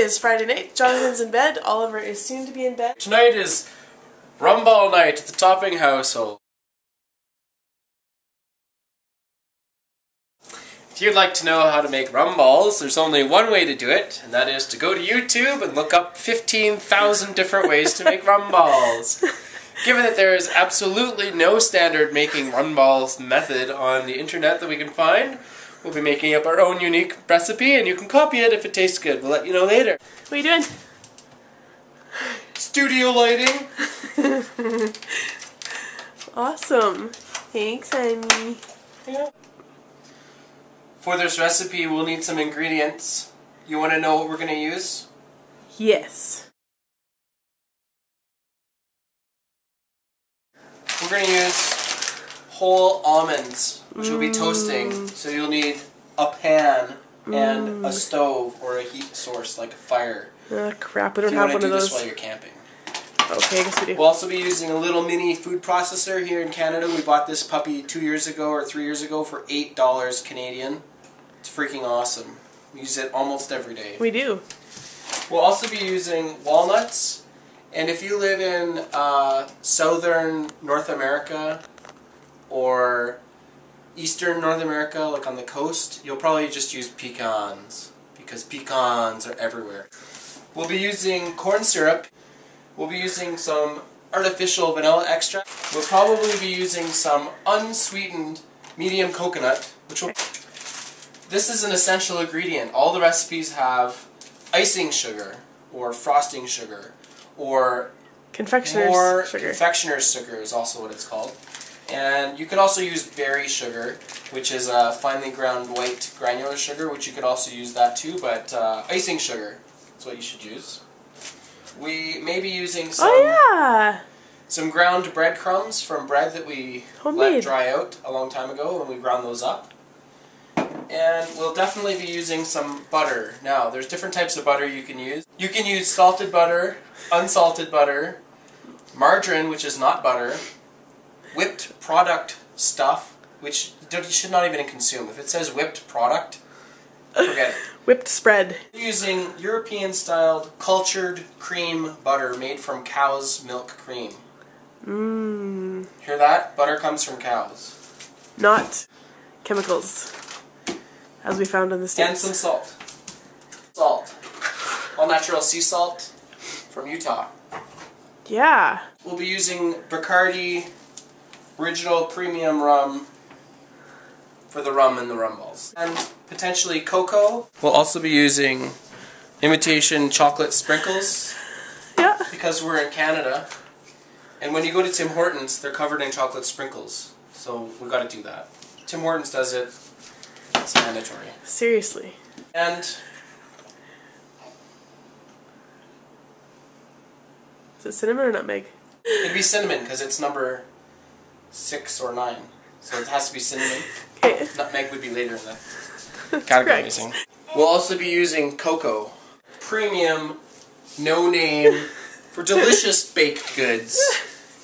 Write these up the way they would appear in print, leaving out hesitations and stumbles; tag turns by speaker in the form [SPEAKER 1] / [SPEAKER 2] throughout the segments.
[SPEAKER 1] is Friday night. Jonathan's in bed. Oliver is soon to be in bed.
[SPEAKER 2] Tonight is Rum Ball night at the Topping household. If you'd like to know how to make rum balls, there's only one way to do it, and that is to go to YouTube and look up 15,000 different ways to make rum balls. Given that there is absolutely no standard making rum balls method on the internet that we can find, we'll be making up our own unique recipe, and you can copy it if it tastes good. We'll let you know later.
[SPEAKER 1] What are you doing?
[SPEAKER 2] Studio lighting.
[SPEAKER 1] Awesome. Thanks, honey.
[SPEAKER 2] Yeah. For this recipe, we'll need some ingredients. You want to know what we're going to use?
[SPEAKER 1] Yes.
[SPEAKER 2] We're going to use whole almonds, which we'll be toasting. So you'll need a pan and a stove or a heat source like a fire.
[SPEAKER 1] Crap, we don't have one of those.
[SPEAKER 2] You want to do this while you're camping.
[SPEAKER 1] Okay, I guess we do.
[SPEAKER 2] We'll also be using a little mini food processor here in Canada. We bought this puppy 2 years ago or 3 years ago for $8 Canadian. It's freaking awesome. We use it almost every day.
[SPEAKER 1] We do.
[SPEAKER 2] We'll also be using walnuts. And if you live in southern North America or eastern North America, like on the coast, you'll probably just use pecans because pecans are everywhere. We'll be using corn syrup. We'll be using some artificial vanilla extract. We'll probably be using some unsweetened medium coconut, which will... This is an essential ingredient. All the recipes have icing sugar or frosting sugar or
[SPEAKER 1] confectioner's sugar.
[SPEAKER 2] Confectioner's sugar is also what it's called. And you could also use berry sugar, which is a finely ground white granular sugar, which you could also use that too, but icing sugar is what you should use. We may be using some ground breadcrumbs from bread that we let dry out a long time ago when we ground those up. And we'll definitely be using some butter. Now, there's different types of butter you can use. You can use salted butter, unsalted butter, margarine, which is not butter, whipped product stuff, which you should not even consume. If it says whipped product, forget it.
[SPEAKER 1] Whipped spread.
[SPEAKER 2] We're using European-styled cultured cream butter made from cow's milk cream.
[SPEAKER 1] Mmm.
[SPEAKER 2] Hear that? Butter comes from cows.
[SPEAKER 1] Not chemicals, as we found in the States.
[SPEAKER 2] And some salt. Salt. All natural sea salt from Utah.
[SPEAKER 1] Yeah.
[SPEAKER 2] We'll be using Bacardi original premium rum for the rum and the rum balls. And potentially cocoa. We'll also be using imitation chocolate sprinkles.
[SPEAKER 1] Yeah.
[SPEAKER 2] Because we're in Canada. And when you go to Tim Hortons, they're covered in chocolate sprinkles. So we got to do that. Tim Hortons does it. It's mandatory.
[SPEAKER 1] Seriously.
[SPEAKER 2] And
[SPEAKER 1] is it cinnamon or nutmeg?
[SPEAKER 2] it'd be cinnamon because it's number 6 or 9. So it has to be cinnamon.
[SPEAKER 1] Okay.
[SPEAKER 2] Nutmeg would be later in the categorizing. We'll also be using cocoa. Premium, no name, for delicious baked goods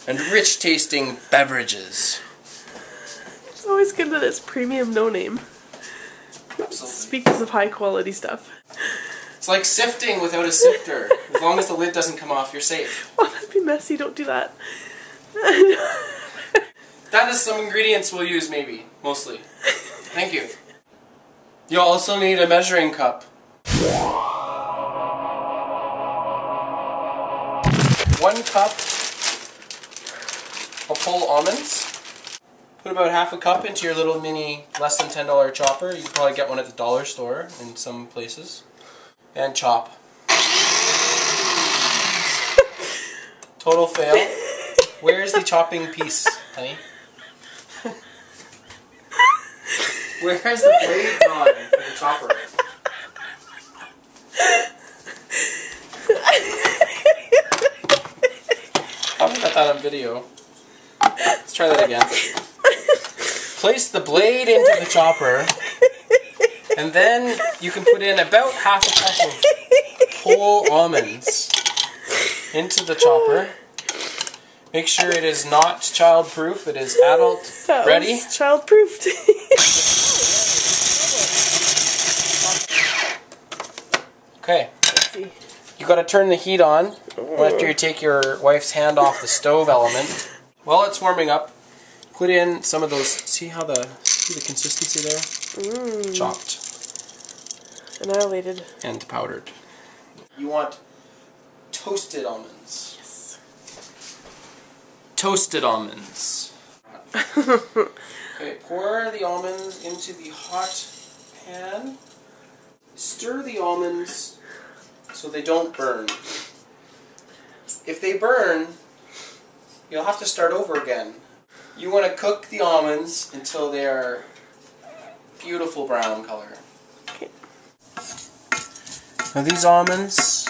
[SPEAKER 2] and rich tasting beverages.
[SPEAKER 1] It's always good that it's premium, no name.
[SPEAKER 2] Absolutely.
[SPEAKER 1] Speaks of high quality stuff.
[SPEAKER 2] It's like sifting without a sifter. As long as the lid doesn't come off, you're safe.
[SPEAKER 1] Oh, that'd be messy. Don't do that.
[SPEAKER 2] That is some ingredients we'll use, maybe. Mostly. Thank you. You'll also need a measuring cup. 1 cup of whole almonds. Put about half a cup into your little mini, less than $10 chopper. You can probably get one at the dollar store in some places. And chop. Total fail. Where's the chopping piece, honey? Where's the blade gone for the chopper? I'll put that on video. Let's try that again. Place the blade into the chopper, and then you can put in about half a cup of whole almonds into the chopper. Make sure it is not child-proof, it is adult-ready.
[SPEAKER 1] Child-proofed.
[SPEAKER 2] Okay,
[SPEAKER 1] see.
[SPEAKER 2] You got to turn the heat on after you take your wife's hand off the stove element. While it's warming up, put in some of those. See the consistency there? Chopped.
[SPEAKER 1] Annihilated.
[SPEAKER 2] And powdered. You want toasted almonds.
[SPEAKER 1] Yes.
[SPEAKER 2] Toasted almonds. Okay, pour the almonds into the hot pan. Stir the almonds so they don't burn. If they burn, you'll have to start over again. You want to cook the almonds until they are beautiful brown color.
[SPEAKER 1] Okay.
[SPEAKER 2] Now these almonds,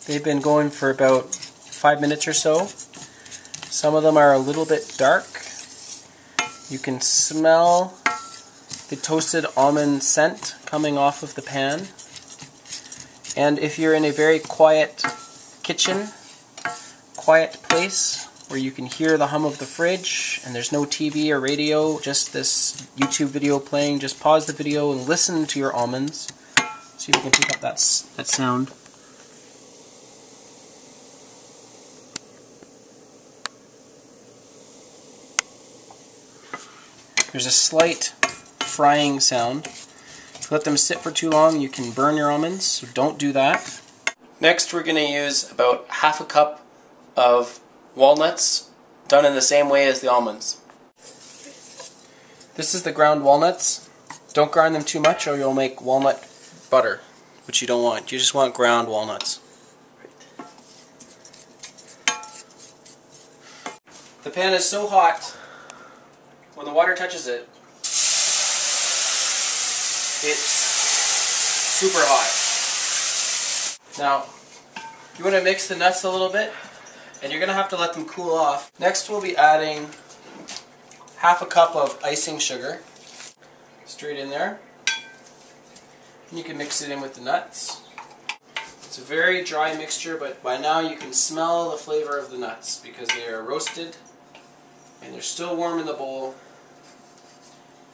[SPEAKER 2] they've been going for about 5 minutes or so. Some of them are a little bit dark. You can smell the toasted almond scent coming off of the pan. And if you're in a very quiet kitchen, quiet place, where you can hear the hum of the fridge, and there's no TV or radio, just this YouTube video playing, just pause the video and listen to your almonds. See if you can pick up that sound. There's a slight frying sound. If you let them sit for too long, you can burn your almonds, so don't do that. Next, we're going to use about half a cup of walnuts, done in the same way as the almonds. This is the ground walnuts. Don't grind them too much or you'll make walnut butter, which you don't want. You just want ground walnuts. The pan is so hot, when the water touches it, it's super hot. Now, you want to mix the nuts a little bit, and you're going to have to let them cool off. Next we'll be adding half a cup of icing sugar, straight in there. And you can mix it in with the nuts. It's a very dry mixture, but by now you can smell the flavor of the nuts because they are roasted and they're still warm in the bowl.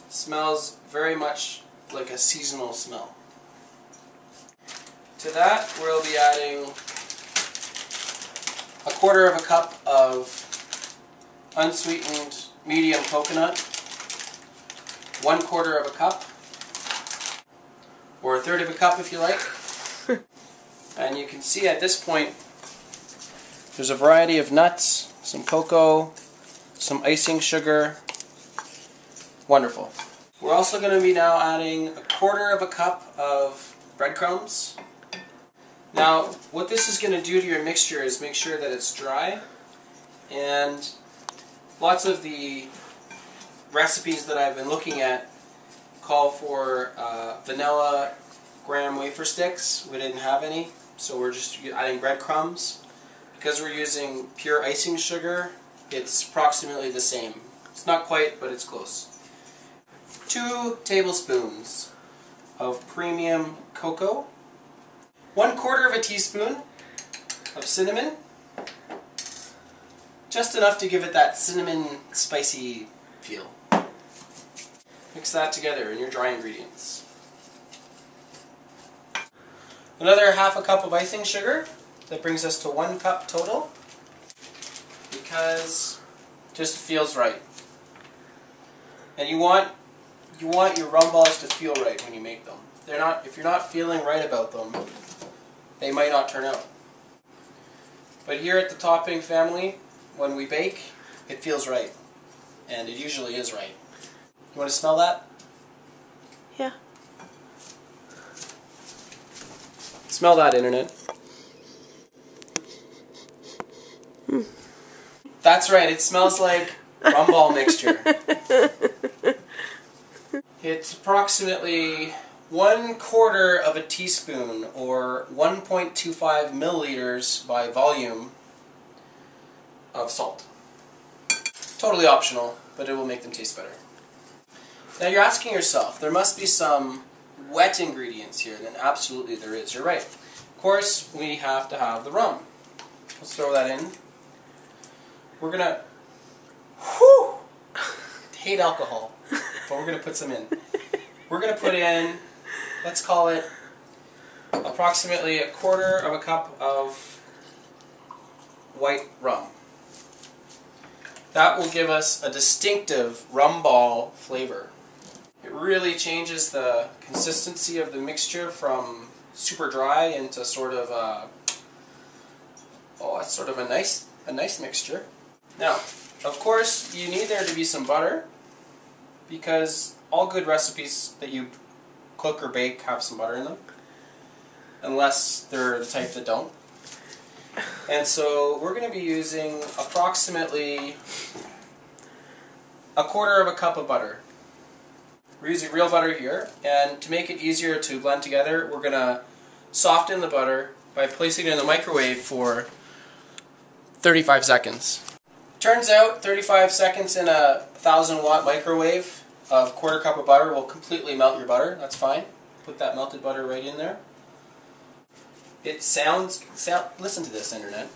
[SPEAKER 2] It smells very much like a seasonal smell. To that we'll be adding a quarter of a cup of unsweetened medium coconut, 1/4 of a cup, or 1/3 of a cup if you like. And you can see at this point there's a variety of nuts, some cocoa, some icing sugar. Wonderful. We're also going to be now adding 1/4 of a cup of breadcrumbs. Now, what this is going to do to your mixture is make sure that it's dry, and lots of the recipes that I've been looking at call for vanilla graham wafer sticks. We didn't have any, so we're just adding breadcrumbs. Because we're using pure icing sugar, it's approximately the same. It's not quite, but it's close. 2 tablespoons of premium cocoa, 1/4 of a teaspoon of cinnamon, just enough to give it that cinnamon spicy feel. Mix that together in your dry ingredients. Another half a cup of icing sugar. That brings us to 1 cup total, because it just feels right. And you want your rum balls to feel right when you make them. If you're not feeling right about them, they might not turn out. But here at the Topping family, when we bake, it feels right. And it usually is right. You want to smell that?
[SPEAKER 1] Yeah.
[SPEAKER 2] Smell that, Internet. That's right, it smells like rum ball mixture. It's approximately 1/4 of a teaspoon, or 1.25 milliliters by volume, of salt. Totally optional, but it will make them taste better. Now you're asking yourself, there must be some wet ingredients here, and absolutely there is. You're right. Of course, we have to have the rum. Let's throw that in. We're gonna, hate alcohol, but we're gonna put some in. We're gonna put in, let's call it approximately 1/4 cup of white rum. That will give us a distinctive rum ball flavor. It really changes the consistency of the mixture from super dry into sort of it's sort of a nice mixture. Now, of course, you need there to be some butter, because all good recipes that you cook or bake have some butter in them, unless they're the type that don't. And so we're going to be using approximately 1/4 cup of butter. We're using real butter here, and to make it easier to blend together, we're going to soften the butter by placing it in the microwave for 35 seconds. Turns out 35 seconds in a 1000-watt microwave of 1/4 cup of butter will completely melt your butter. That's fine. Put that melted butter right in there. It listen to this, Internet.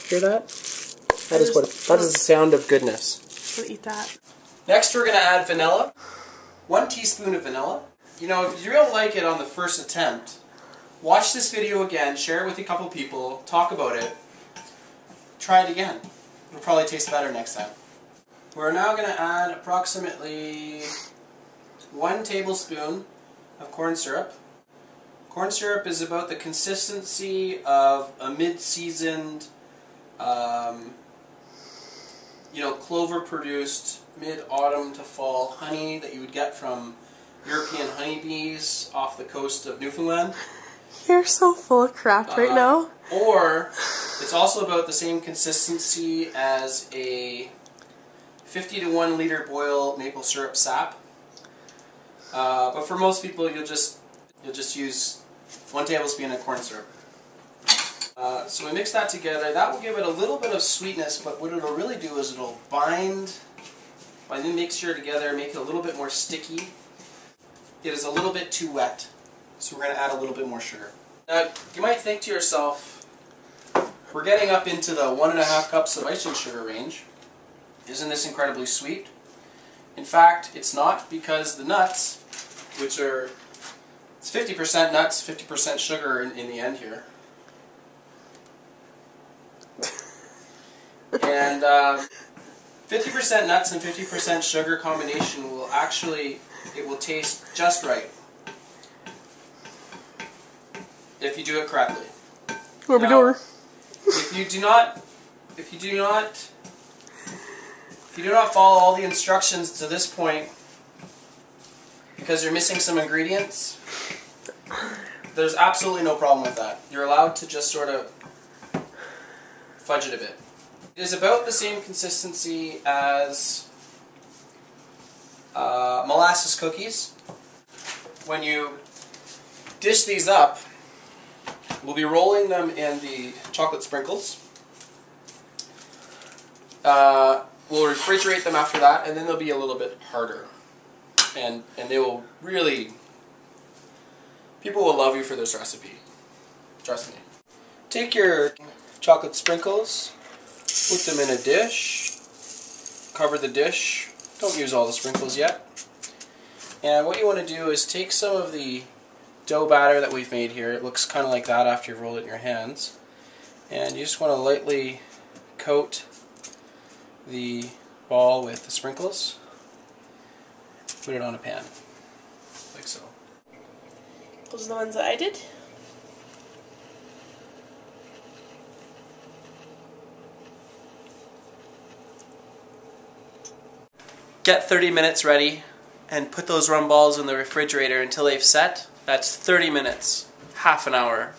[SPEAKER 2] Hear that? That is the sound of goodness.
[SPEAKER 1] I'll eat that.
[SPEAKER 2] Next, we're going to add vanilla. 1 teaspoon of vanilla. You know, if you don't like it on the first attempt, watch this video again, share it with a couple people, talk about it, try it again. It'll probably taste better next time. We're now going to add approximately 1 tablespoon of corn syrup. Corn syrup is about the consistency of a mid-seasoned, clover-produced mid-autumn to fall honey that you would get from European honeybees off the coast of Newfoundland.
[SPEAKER 1] You're so full of crap right now.
[SPEAKER 2] Or it's also about the same consistency as a 50 to 1 liter boil maple syrup sap. But for most people, you'll just use 1 tablespoon of corn syrup. So we mix that together. That will give it a little bit of sweetness, but what it'll really do is it'll bind the mixture together, make it a little bit more sticky. It is a little bit too wet, so we're going to add a little bit more sugar. Now, you might think to yourself, we're getting up into the 1.5 cups of icing sugar range. Isn't this incredibly sweet? In fact, it's not, because the nuts, which are, it's 50% nuts, 50% sugar in the end here. And 50% nuts and 50% sugar combination will actually, it will taste just right if you do it correctly.
[SPEAKER 1] Where we going?
[SPEAKER 2] If you do not follow all the instructions to this point because you're missing some ingredients, there's absolutely no problem with that. You're allowed to just sort of fudge it a bit. It is about the same consistency as molasses cookies. When you dish these up, we'll be rolling them in the chocolate sprinkles. We'll refrigerate them after that, and then they'll be a little bit harder. And they will really, people will love you for this recipe. Trust me. Take your chocolate sprinkles, put them in a dish, cover the dish. Don't use all the sprinkles yet. And what you want to do is take some of the dough batter that we've made here. It looks kind of like that after you roll it in your hands. And you just want to lightly coat the ball with the sprinkles. Put it on a pan, like so.
[SPEAKER 1] Those are the ones that I did.
[SPEAKER 2] Get 30 minutes ready and put those rum balls in the refrigerator until they've set. That's 30 minutes, half an hour.